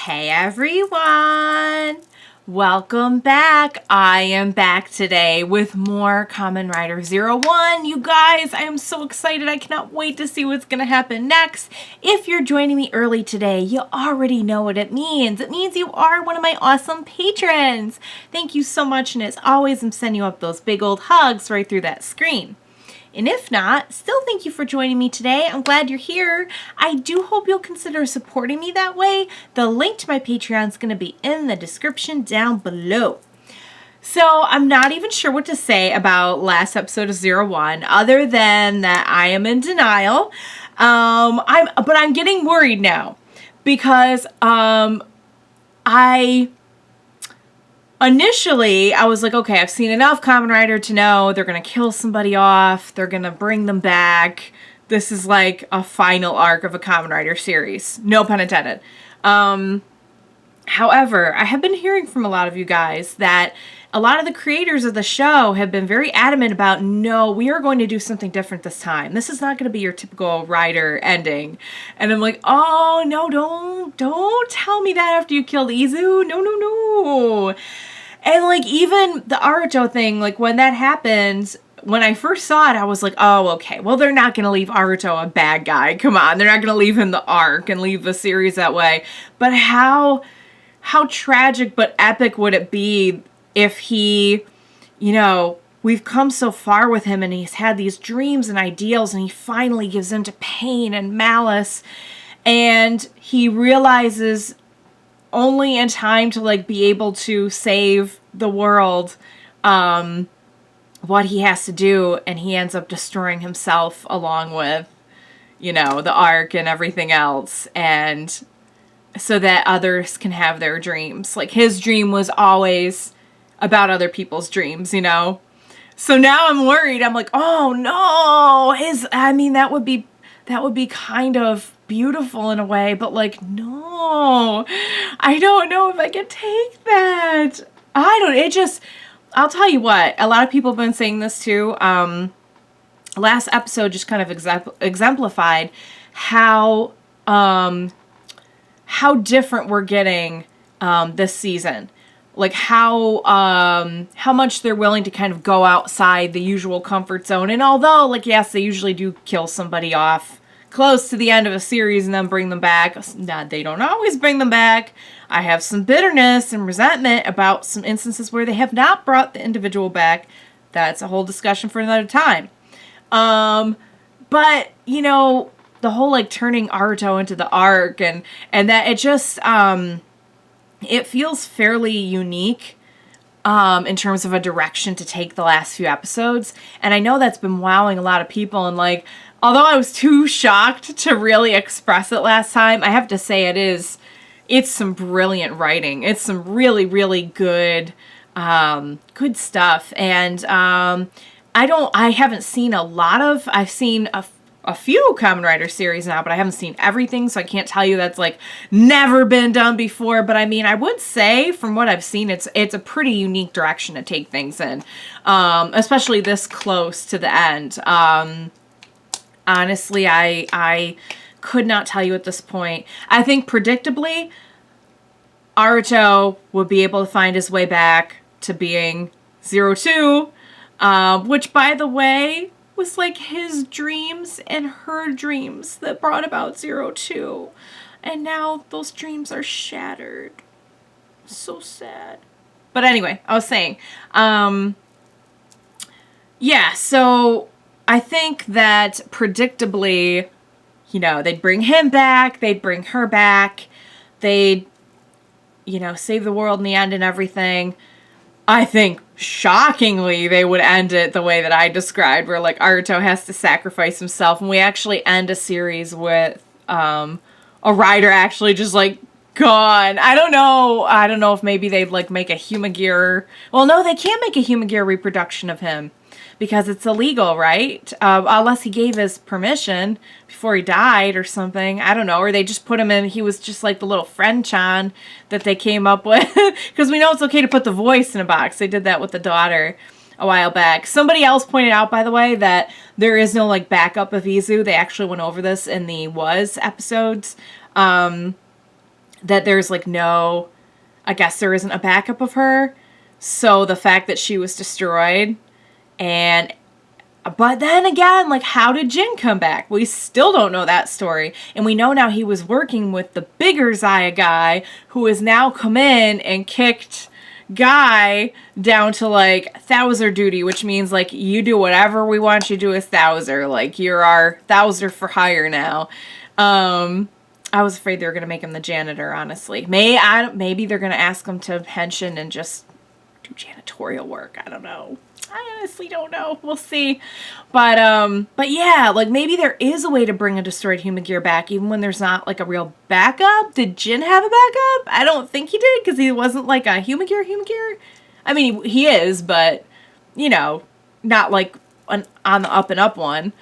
Hey everyone! Welcome back. I am back today with more Kamen Rider Zero One. You guys, I am so excited. I cannot wait to see what's going to happen next. If you're joining me early today, you already know what it means. It means you are one of my awesome patrons. Thank you so much, and as always, I'm sending you up those big old hugs right through that screen. And if not, still thank you for joining me today. I'm glad you're here. I do hope you'll consider supporting me that way. The link to my Patreon is going to be in the description down below. So I'm not even sure what to say about last episode of Zero One, other than that I am in denial. But I'm getting worried now because Initially, I was like, okay, I've seen enough Kamen Rider to know they're going to kill somebody off. They're going to bring them back. This is like a final arc of a Kamen Rider series. No pun intended. However, I have been hearing from a lot of you guys that a lot of the creators of the show have been very adamant about, no, we are going to do something different this time. This is not going to be your typical Rider ending. And I'm like, oh, no, don't tell me that after you killed Izu. No. And, like, even the Aruto thing, like, when that happened, when I first saw it, I was like, oh, okay, well, they're not going to leave Aruto a bad guy. Come on, they're not going to leave him the arc and leave the series that way. But how tragic but epic would it be if he, we've come so far with him and he's had these dreams and ideals and he finally gives in to pain and malice and he realizes only in time to, like, be able to save the world, what he has to do, and he ends up destroying himself along with, the arc and everything else, and so that others can have their dreams. Like, his dream was always about other people's dreams, So now I'm worried. I'm like, oh no, that would be kind of beautiful in a way, but like, no, I don't know if I can take that. I'll tell you what, a lot of people have been saying this too. Last episode just kind of exemplified how different we're getting this season. Like how much they're willing to kind of go outside the usual comfort zone. And although, like, yes, they usually do kill somebody off close to the end of a series and then bring them back, they don't always bring them back. I have some bitterness and resentment about some instances where they have not brought the individual back. That's a whole discussion for another time. But, the whole, like, turning Aruto into the arc and that it just, it feels fairly unique in terms of a direction to take the last few episodes. And I know that's been wowing a lot of people. And, like, although I was too shocked to really express it last time, I have to say it's some brilliant writing. It's some really, really good stuff. And I haven't seen I've seen a few Kamen Rider series now, but I haven't seen everything, so I can't tell you that's, like, never been done before. But I mean, I would say from what I've seen, it's a pretty unique direction to take things in, especially this close to the end. Honestly, I could not tell you at this point. I think predictably, Aruto would be able to find his way back to being 02, which, by the way, was like his dreams and her dreams that brought about 02. And now those dreams are shattered. So sad. But anyway, I was saying, yeah, so I think that predictably, they'd bring him back, they'd bring her back, they'd, save the world in the end and everything. I think, shockingly, they would end it the way that I described, where, like, Aruto has to sacrifice himself, and we actually end a series with a rider actually just, like, gone. I don't know if maybe they'd, like, make a humagear. Well, no, they can't make a humagear reproduction of him because it's illegal, right? Unless he gave his permission before he died or something. I don't know. Or they just put him in. He was just like the little friend-chan that they came up with. Because we know it's okay to put the voice in a box. They did that with the daughter a while back. Somebody else pointed out, by the way, that there is no, like, backup of Izu. They actually went over this in the Was episodes. that there's like no, I guess there isn't a backup of her. So the fact that she was destroyed, and but then again, like, how did Jin come back? We still don't know that story. And we know now he was working with the bigger Zaya guy, who has now come in and kicked Guy down to, like, Thouser duty, which means, like, you do whatever we want you to do as Thouser. Like, you're our Thouser for hire now. I was afraid they were going to make him the janitor, honestly. Maybe they're going to ask him to pension and just do janitorial work. I don't know. I honestly don't know. We'll see. But yeah, like, maybe there is a way to bring a destroyed humagear back even when there's not, like, a real backup. Did Jin have a backup? I don't think he did, because he wasn't, like, a humagear. I mean, he is, but, you know, not, like, on the up and up one.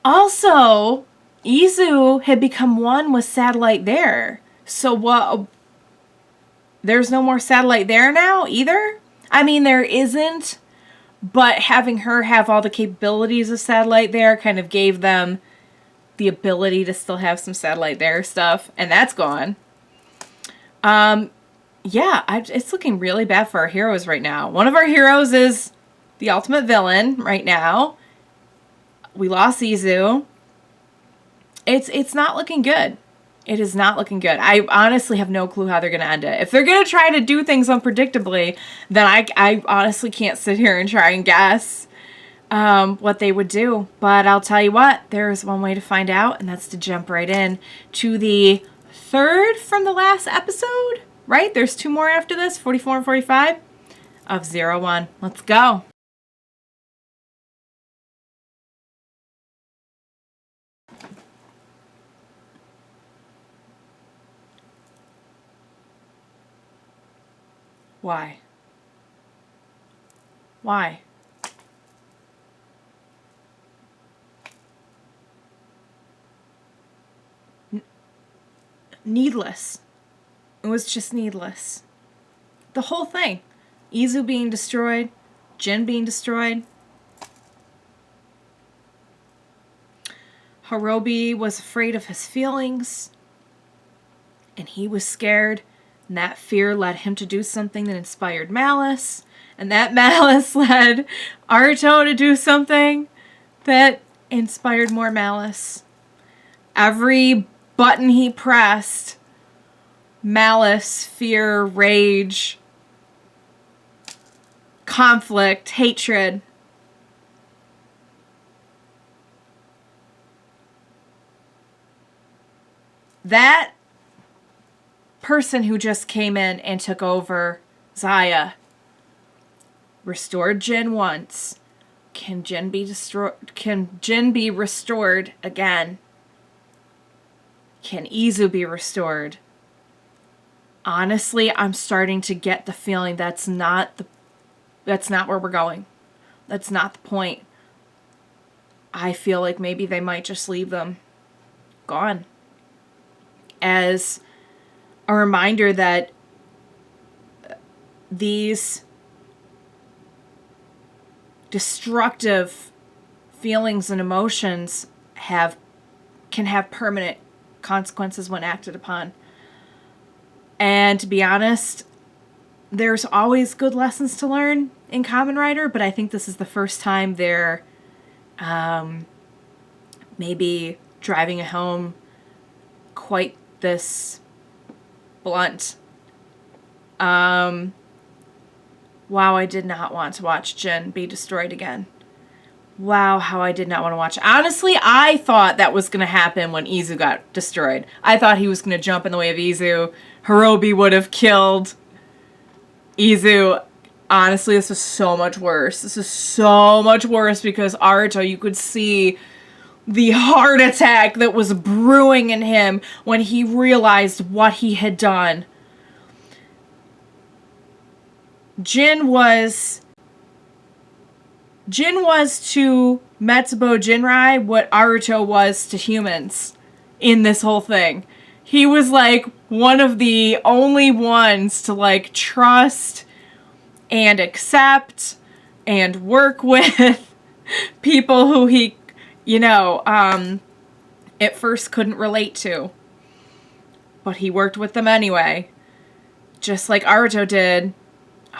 Also, Izu had become one with Satellite there. So what... There's no more Satellite there now, either? I mean, there isn't, but having her have all the capabilities of Satellite there kind of gave them the ability to still have some Satellite there stuff, and that's gone. Yeah, it's looking really bad for our heroes right now. One of our heroes is the ultimate villain right now. We lost Izu. It's not looking good. It is not looking good. I honestly have no clue how they're going to end it. If they're going to try to do things unpredictably, then I honestly can't sit here and try and guess what they would do. But I'll tell you what, there's one way to find out, and that's to jump right in to the third from the last episode, right? There's two more after this, 44 and 45, of Zero One. Let's go. Why? Why? Needless. It was just needless. The whole thing. Izu being destroyed. Jin being destroyed. Horobi was afraid of his feelings. And he was scared. And that fear led him to do something that inspired malice. And that malice led Aruto to do something that inspired more malice. Every button he pressed, malice, fear, rage, conflict, hatred. That person who just came in and took over Zaya restored Jin once. Can Jin be destroyed? Can Jin be restored again? Can Izu be restored? Honestly, I'm starting to get the feeling that's not where we're going. That's not the point. I feel like maybe they might just leave them gone as a reminder that these destructive feelings and emotions can have permanent consequences when acted upon. And to be honest, there's always good lessons to learn in Kamen Rider, but I think this is the first time they're maybe driving it home quite this blunt. Wow, I did not want to watch Jin be destroyed again. Wow, how I did not want to watch. Honestly, I thought that was going to happen when Izu got destroyed. I thought he was going to jump in the way of Izu. Horobi would have killed Izu. Honestly, this is so much worse. This is so much worse because Aruto, you could see the heart attack that was brewing in him when he realized what he had done. Jin was to Metsubo Jinrai what Aruto was to humans in this whole thing. He was like one of the only ones to like trust and accept and work with people who he, at first couldn't relate to. but he worked with them anyway. Just like Aruto did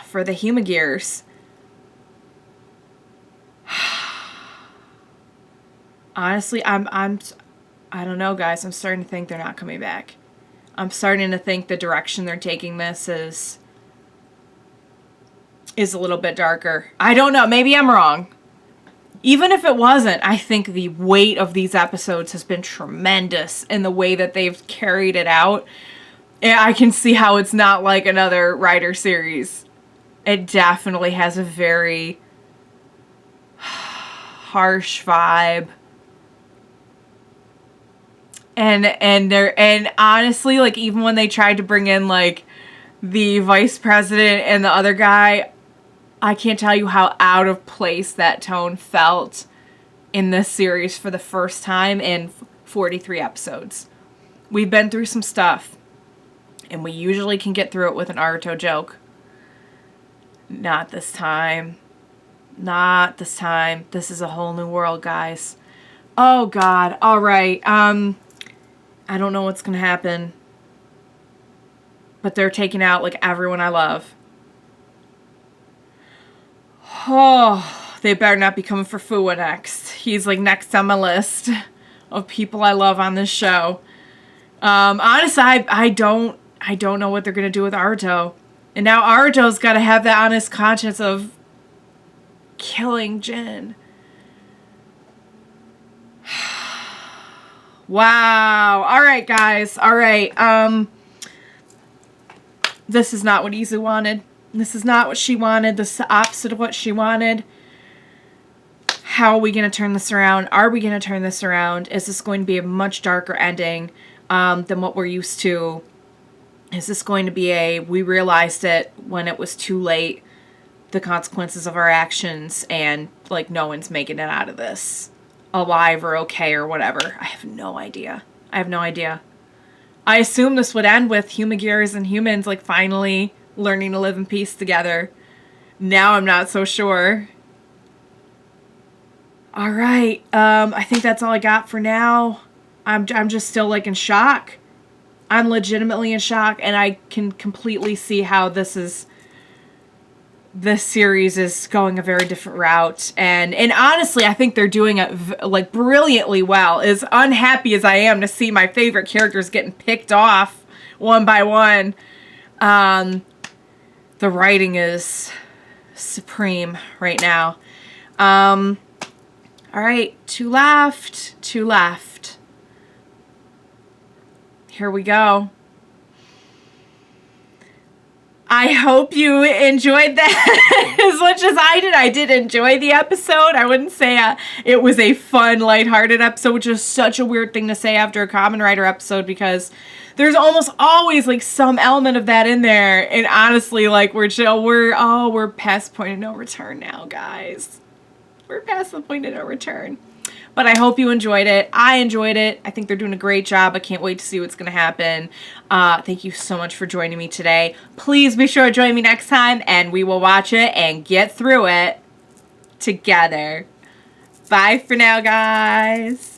for the humagears. Honestly, I don't know, guys. I'm starting to think they're not coming back. I'm starting to think the direction they're taking this is a little bit darker. I don't know. Maybe I'm wrong. Even if it wasn't, I think the weight of these episodes has been tremendous in the way that they've carried it out. I can see how it's not like another Rider series. It definitely has a very harsh vibe. And honestly, like, even when they tried to bring in, like, the vice president and the other guy, I can't tell you how out of place that tone felt in this series for the first time in 43 episodes. We've been through some stuff, and we usually can get through it with an Aruto joke. Not this time. Not this time. This is a whole new world, guys. Oh, God. All right. I don't know what's going to happen, but they're taking out, like, everyone I love. Oh, they better not be coming for Fuwa next. He's, like, next on my list of people I love on this show. Honestly, I don't know what they're going to do with Aruto. And now Aruto's got to have that honest conscience of killing Jin. Wow. All right, guys. All right. This is not what Izu wanted. This is not what she wanted. This is the opposite of what she wanted. How are we going to turn this around? Are we going to turn this around? Is this going to be a much darker ending than what we're used to? Is this going to be we realized it when it was too late, the consequences of our actions, and, like, no one's making it out of this alive or okay or whatever? I have no idea. I have no idea. I assume this would end with humagears and humans, like, finally learning to live in peace together. Now I'm not so sure. All right. I think that's all I got for now. I'm just still, like, in shock. I'm legitimately in shock, and I can completely see how this series is going a very different route. And honestly, I think they're doing it, like, brilliantly well. As unhappy as I am to see my favorite characters getting picked off one by one, the writing is supreme right now. All right, two left. Here we go. I hope you enjoyed that as much as I did. I did enjoy the episode. I wouldn't say it was a fun, lighthearted episode, which is such a weird thing to say after a Kamen Rider episode, because there's almost always, like, some element of that in there. And honestly, like, we're past point of no return now, guys. We're past the point of no return. But I hope you enjoyed it. I enjoyed it. I think they're doing a great job. I can't wait to see what's going to happen. Thank you so much for joining me today. Please be sure to join me next time, and we will watch it and get through it together. Bye for now, guys.